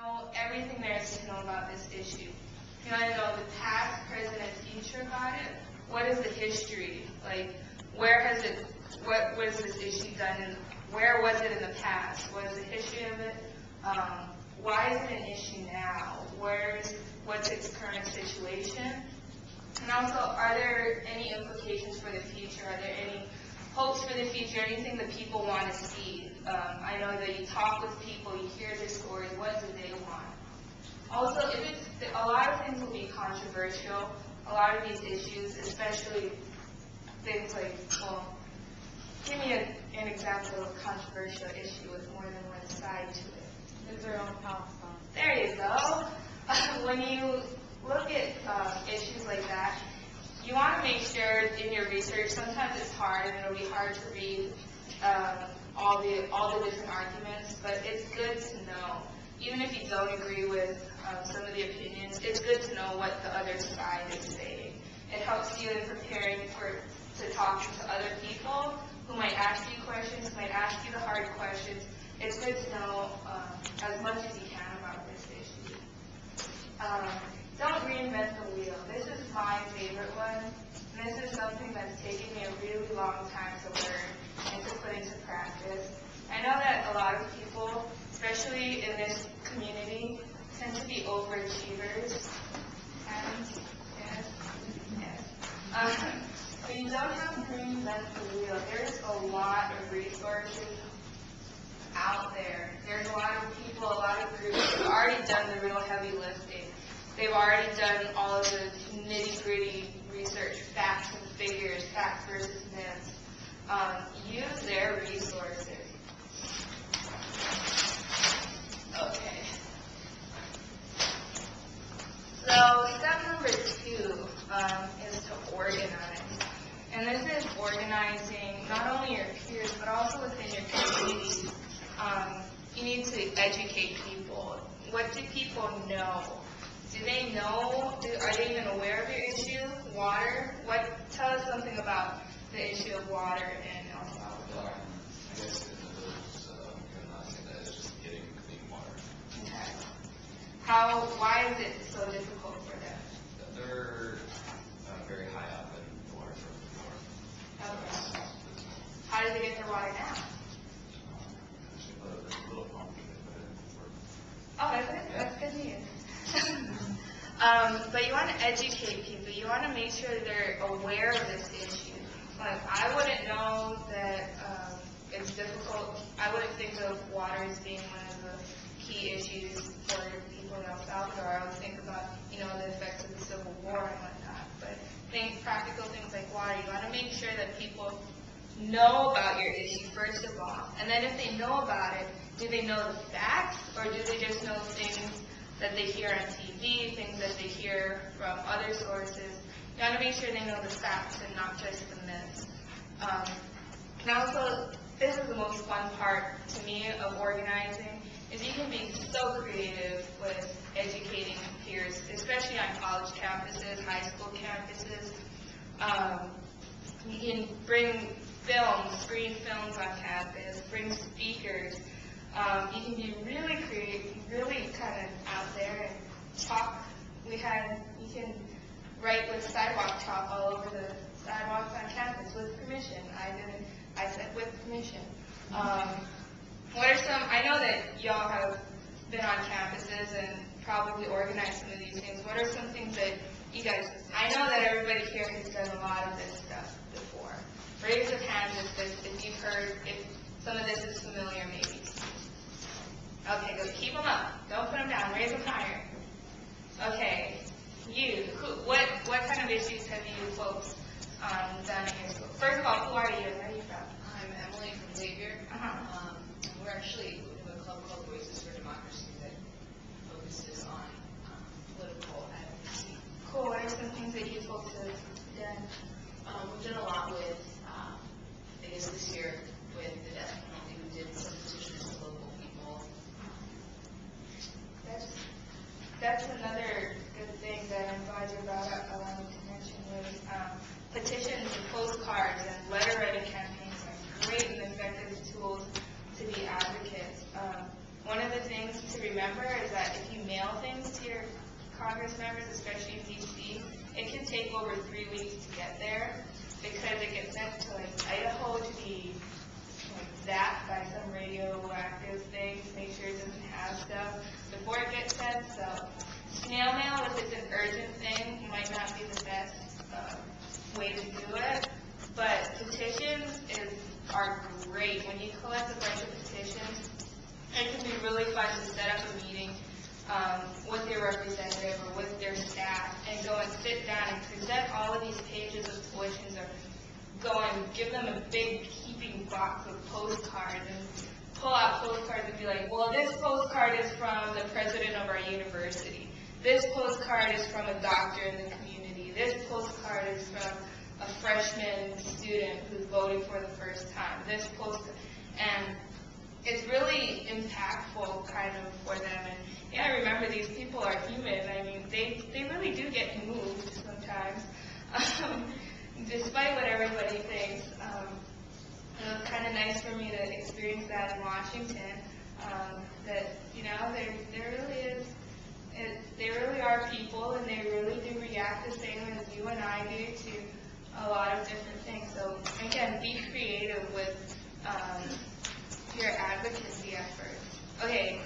know everything there is to know about this issue. You want to know the past, present, and future about it. What is the history? Like, where has it, what was this issue done in, where was it in the past? What is the history of it? Why is it an issue now? What's its current situation? And also, are there any implications for the future? Are there any hopes for the future? Anything that people want to see? I know that you talk with people, you hear their stories. What do they want? Also, a lot of things will be controversial. A lot of these issues, especially things like, well, give me an example of a controversial issue with more than one side to it. Israel and Palestine. There you go. When you look at issues like that, you want to make sure in your research, sometimes it's hard and it'll be hard to read all the different arguments, but it's good to know. Even if you don't agree with some of the opinions, it's good to know what the other side is saying. It helps you in preparing to talk to other people who might ask you questions, who might ask you the hard questions. It's good to know as much as you can about this issue. Don't reinvent the wheel. This is my favorite one. And this is something that's taken me a really long time to learn and to put into practice. I know that a lot of people, especially in this community, tend to be overachievers. And yes. But you don't have to reinvent the wheel. There's a lot of resources out there. There's a lot of people, a lot of groups who've already done the real heavy lifting. They've already done all of the nitty-gritty research, facts and figures, facts versus myths. Use their resources. Okay. So step number 2 is to organize. And this is organizing not only your peers, but also within your community. You need to educate people. What do people know? Do they know? Are they even aware of your issue? Water? Tell us something about the issue of water in El Salvador. I guess in the village, recognizing that it's just getting clean water. Okay. Why is it so difficult for them? They're very high up in the water from the north. Okay. How do they get their water now? Actually, there's a little pump that they put in for. Oh, that's good. Yeah. That's good news. But you want to educate people. You want to make sure that they're aware of this issue. Like, I wouldn't know that it's difficult. I wouldn't think of water as being one of the key issues for people in El Salvador. I would think about, the effects of the Civil War and whatnot. But practical things like water, you want to make sure that people know about your issue, first of all. And then if they know about it, do they know the facts, or do they just know things that they hear on TV, things that they hear from other sources? You want to make sure they know the facts and not just the myths. And also, this is the most fun part to me of organizing, is you can be so creative with educating peers, especially on college campuses, high school campuses. You can bring films, screen films on campus, bring speakers. You can be really creative, really kind of out there and talk. You can write with sidewalk chalk all over the sidewalks on campus with permission. I said with permission. I know that y'all have been on campuses and probably organized some of these things. What are some things that you guys, I know that everybody here has done a lot of this stuff before. Raise your hands if you've heard, if some of this is familiar maybe. Okay, good. Keep them up. Don't put them down. Raise them higher. Okay. What kind of issues have you folks done in your school? First of all, who are you and where are you from? I'm Emily from Xavier. We're actually we have a club called Voices for Democracy that focuses on political advocacy. Cool. What are some things that you folks have done? We've done a lot with, I guess this year, with the death penalty. We did some petitions to local people. That's another good thing that I'm glad you brought up. I wanted to mention was petitions and postcards and letter writing campaigns are great and effective tools to be advocates. One of the things to remember is that if you mail things to your Congress members, especially in D.C., it can take over 3 weeks to get there because it gets sent to like Idaho to be like zapped by some radioactive thing to make sure it doesn't have stuff before it gets sent. So snail mail, if it's an urgent thing, might not be the best way to do it. But petitions are great. When you collect a bunch of petitions, it can be really fun to set up a meeting with your representative or with their staff and go and sit down and present all of these pages of petitions, or go and give them a big heaping box of postcards and pull out postcards and be like, well, this postcard is from the president of our university. This postcard is from a doctor in the community. This postcard is from a freshman student who's voting for the first time. This postcard, and it's really impactful kind of for them. And yeah, remember, these people are human. I mean, they really do get moved sometimes, despite what everybody thinks. It was kind of nice for me to experience that in Washington. That there really is. They really are people, and they really do react the same as you and I do to a lot of different things. So again, be creative with your advocacy efforts. Okay.